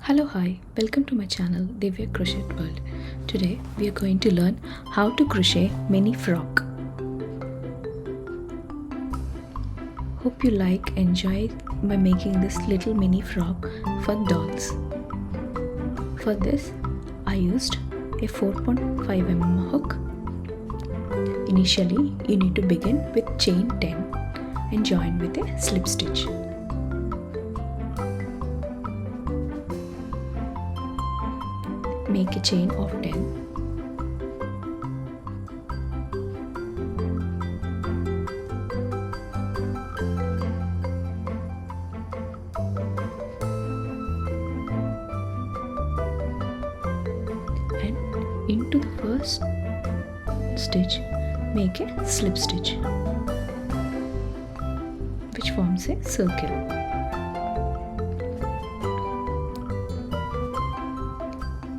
Hello, hi, welcome to my channel Divya Crochet World. Today we are going to learn how to crochet mini frock. Hope you enjoy by making this little mini frock for dolls. For this I used a 4.5 mm hook. Initially you need to begin with chain 10 and join with a slip stitch. Make a chain of 10. And into the first stitch, make a slip stitch, which forms a circle.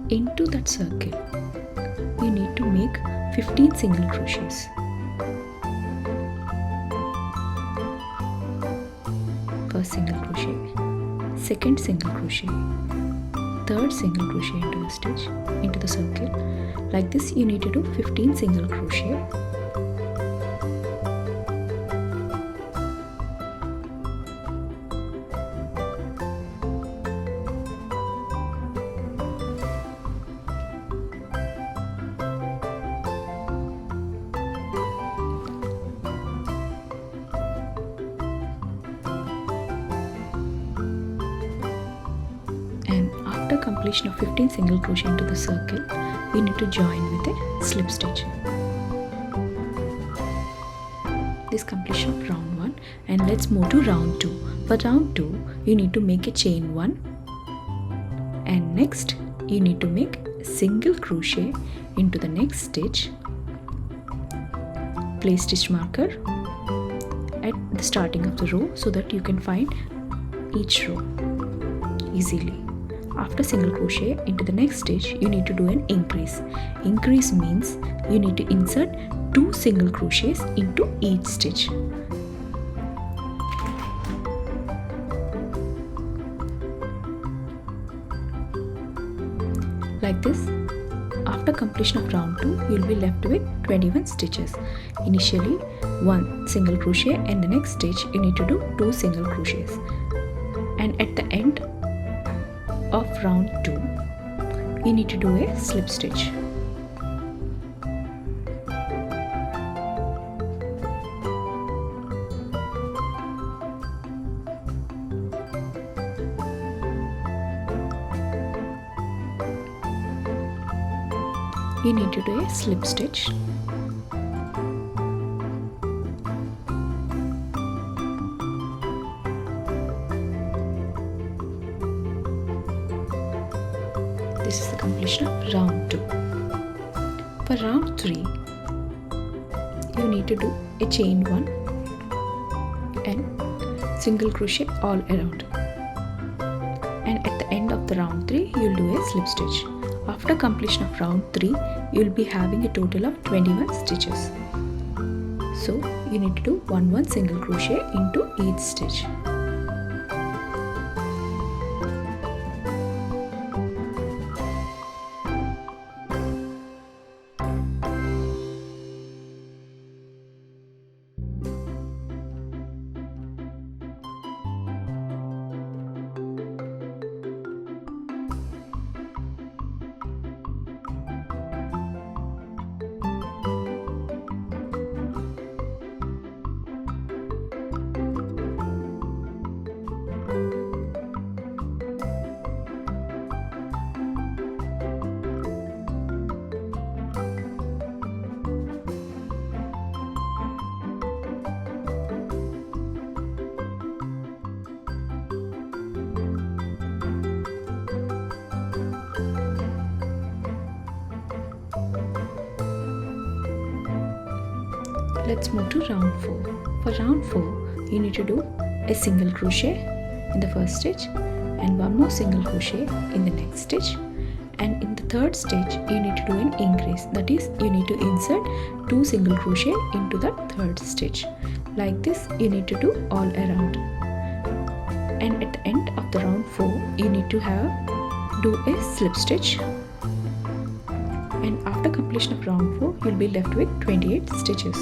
Into that circle, you need to make 15 single crochets. First single crochet, second single crochet, third single crochet into the stitch, into the circle. Like this you need to do 15 single crochet. After completion of 15 single crochet into the circle, you need to join with a slip stitch. This completion of round 1, and let's move to round 2. For round 2, you need to make a chain 1, and next you need to make single crochet into the next stitch. Place stitch marker at the starting of the row so that you can find each row easily. After single crochet into the next stitch, you need to do an increase. Increase means you need to insert 2 single crochets into each stitch. Like this. After completion of round 2, you will be left with 21 stitches. Initially 1 single crochet, and the next stitch you need to do 2 single crochets. And at the end of round 2, you need to do a slip stitch. You need to do a slip stitch. This is the completion of round 2. For round 3, you need to do a chain 1 and single crochet all around. And at the end of the round 3, you will do a slip stitch. After completion of round 3, you will be having a total of 21 stitches. So you need to do 1 single crochet into each stitch. Let's move to round 4. For round 4, you need to do a single crochet in the first stitch and 1 more single crochet in the next stitch, and in the third stitch you need to do an increase, that is you need to insert 2 single crochet into the third stitch. Like this you need to do all around, and at the end of the round 4 you need to have do a slip stitch, and after completion of round 4 you'll be left with 28 stitches.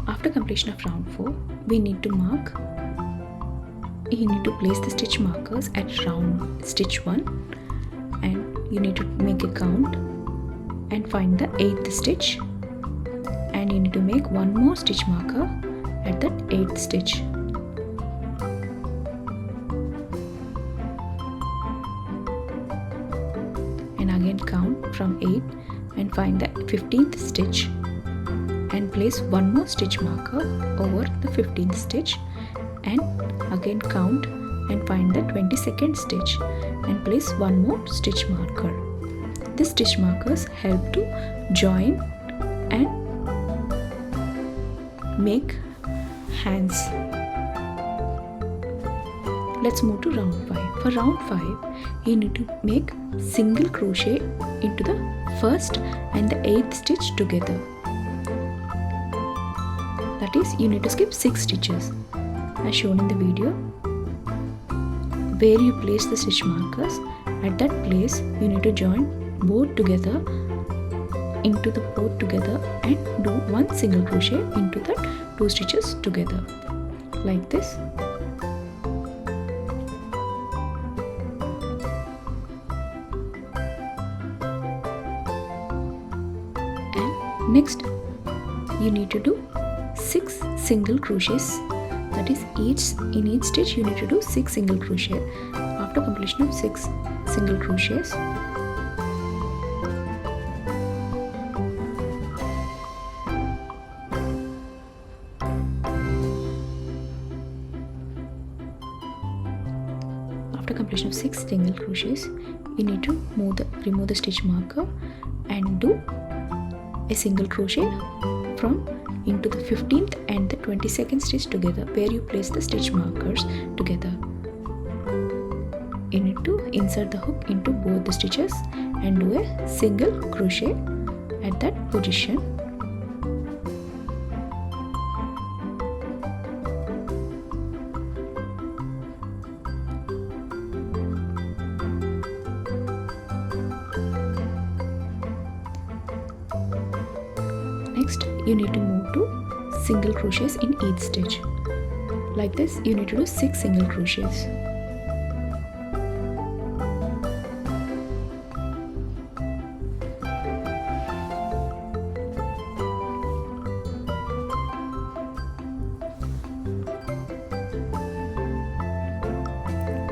After completion of round 4, we need to mark. You need to place the stitch markers at round stitch 1, and you need to make a count and find the 8th stitch, and you need to make one more stitch marker at that 8th stitch. And again count from 8 and find the 15th stitch, and place one more stitch marker over the 15th stitch, and again count and find the 22nd stitch and place one more stitch marker. These stitch markers help to join and make hands. Let's move to round 5. For round 5, you need to make single crochet into the first and the 8th stitch together. That is, you need to skip 6 stitches as shown in the video. Where you place the stitch markers, at that place you need to join both together into the both together and do one single crochet into the 2 stitches together, like this. And next you need to do 6 single crochets. That is, in each stitch you need to do 6 single crochet. After completion of 6 single crochets, you need to remove the stitch marker and do a single crochet from into the 15th and the 22nd stitch together, where you place the stitch markers together. You need to insert the hook into both the stitches and do a single crochet at that position. Next, you need to move to single crochets in each stitch. Like this, you need to do 6 single crochets.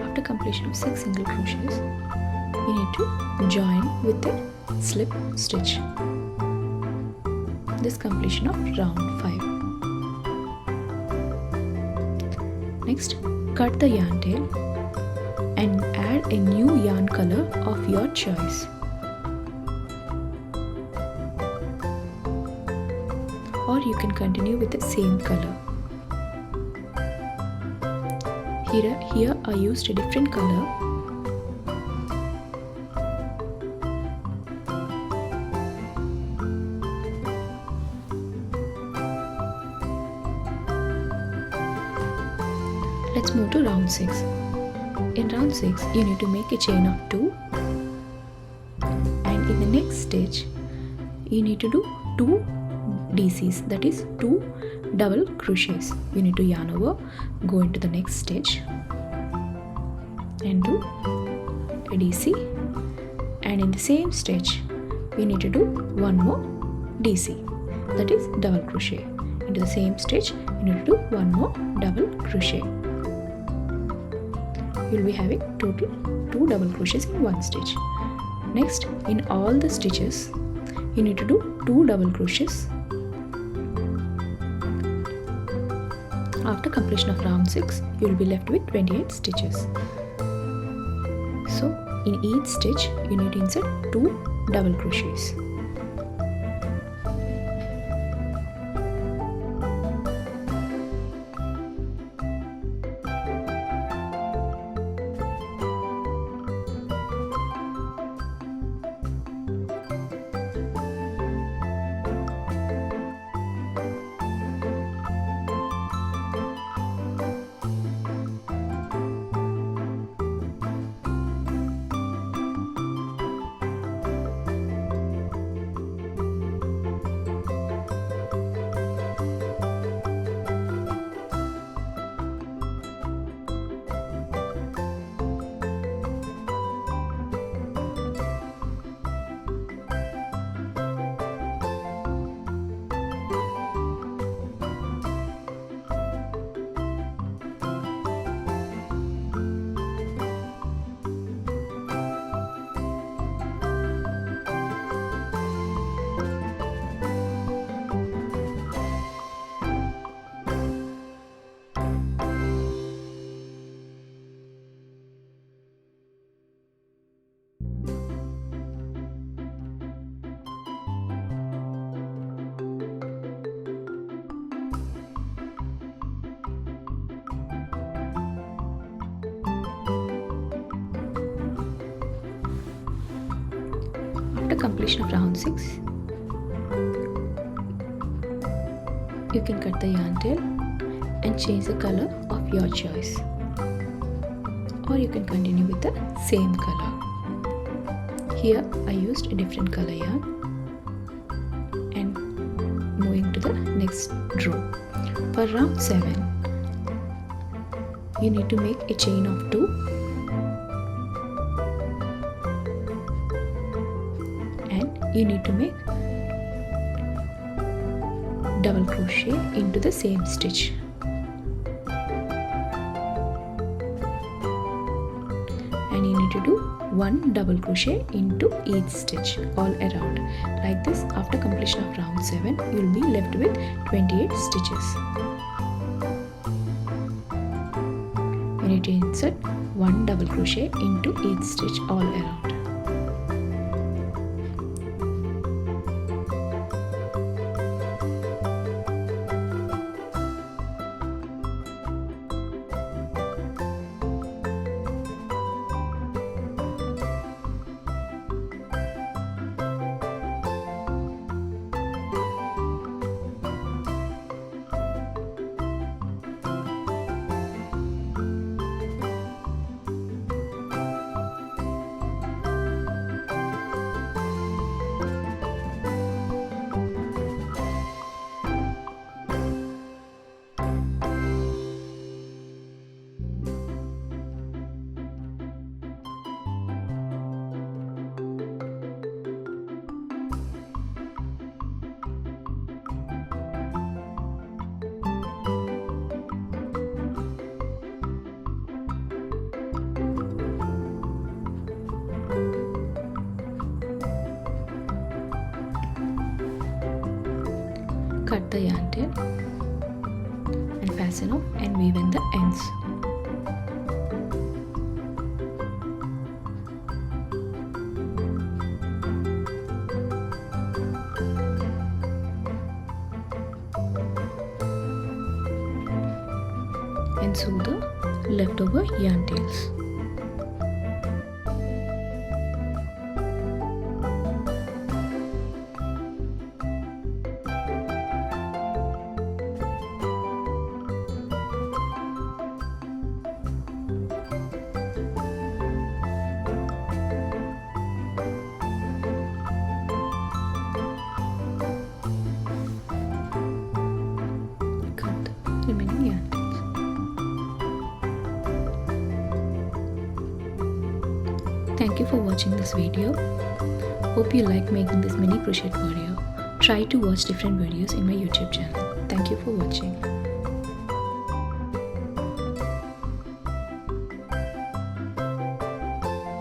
After completion of 6 single crochets, you need to join with a slip stitch. This completion of round 5. Next, cut the yarn tail and add a new yarn color of your choice. Or you can continue with the same color. Here I used a different color. Let's move to round 6. In round 6, you need to make a chain of 2, and in the next stitch you need to do 2 DCs, that is 2 double crochets. You need to yarn over, go into the next stitch and do a DC, and in the same stitch you need to do one more DC, that is double crochet. into the same stitch, you need to do one more double crochet. You'll be having total 2 double crochets in one stitch. Next, in all the stitches, you need to do 2 double crochets. After completion of round 6, you will be left with 28 stitches. So, in each stitch, you need to insert 2 double crochets. After completion of round 6, you can cut the yarn tail and change the color of your choice, or you can continue with the same color. Here I used a different color yarn and moving to the next row. For round 7, you need to make a chain of 2 and you need to make double crochet into the same stitch. And you need to do 1 double crochet into each stitch all around. Like this, after completion of round 7, you will be left with 28 stitches. You need to insert 1 double crochet into each stitch all around. Cut the yarn tail and fasten off and weave in the ends. And sew the leftover yarn tails. Remaining yarn tails. Thank you for watching this video. Hope you like making this mini crochet video. Try to watch different videos in my YouTube channel. Thank you. Thank you for watching.